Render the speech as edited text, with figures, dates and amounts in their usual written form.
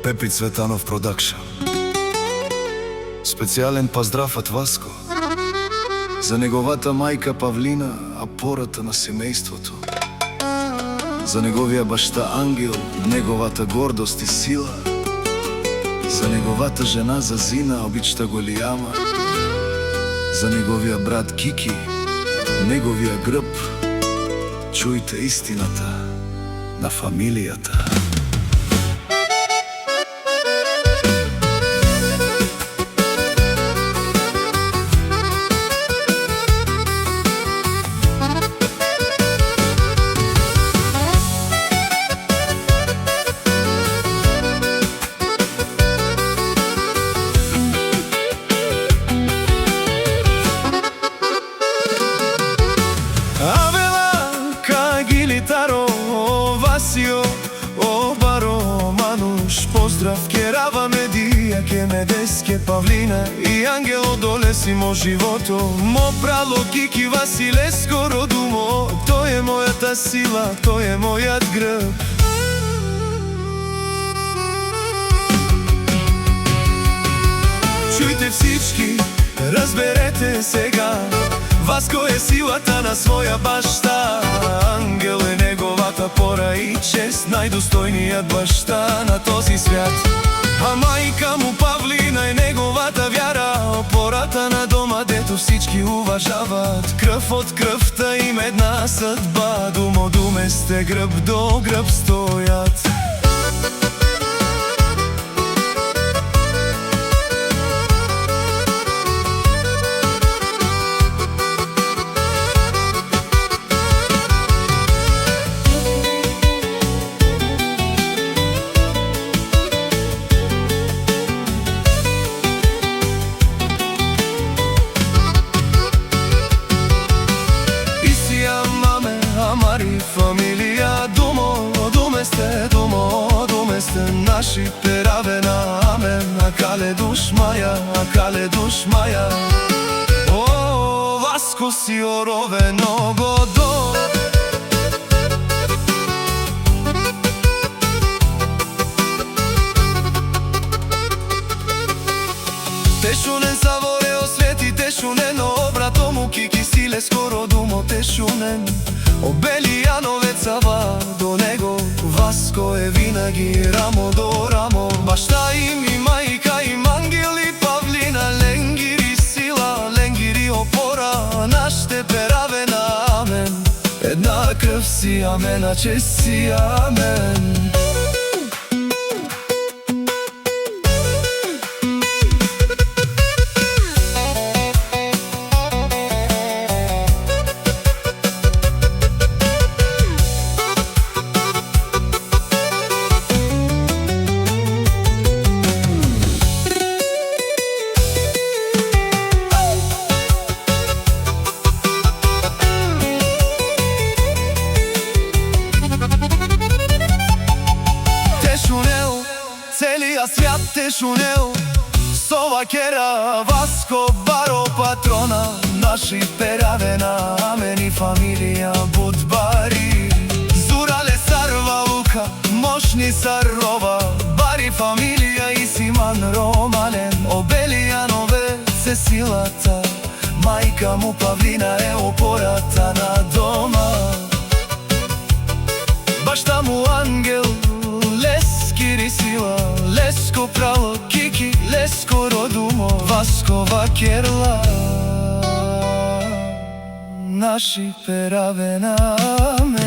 Пепи Цветанов Продакшн. Специјален поздрав од Васко за неговата мајка Павлина, опората на семејството, за неговија башта Ангел, неговата гордост и сила, за неговата жена Зазина, обичта голијама, за неговија брат Кики, неговија грб. Чујте истината на фамилијата. Васио, о баро Мануш, поздрав ке Рава Медија, ке Медеске Павлина и Ангело долесимо живото. Мо прало Кики Василеско родумо, тој е мојата сила, тој е мојат грб. Чујте всички, разберете сега, Васко е силата на своја башта, Ангел е неговата пора и чест, најдостојниот башта на този свят. А мајка му Павлина е неговата вјара, опората на дома дето всички уважават. Крв од крвта им една съдба, думо думе сте грб до грб стојат. Фамилија думе сте наши перавена, амен, акале душ маја. О, Васко си оровено годо. Тешунен саворео свети, тешунен обрато му Кики силе скоро думо тешунен. Обелијановецава до него, Васко е винаги рамо до рамо. Башта им и мајка им Ангел и Павлина, ленгири сила, ленгири опора, наште перавена, амен. Една крв си, амена, чест си, амен. Целиот свят тешунел, со вакера Васко баро патрона, наши перавена, амен и фамилија будбари. Зурале сарва лука, мошни сарова, бари фамилија и Симан Ромален. Обелијановец е силата, мајка му Павлина е опората на дома. Башта му Ангел, лескири сила, Леско прало Кики, Леско родумо, Васко вакерла, наши перавена, амен.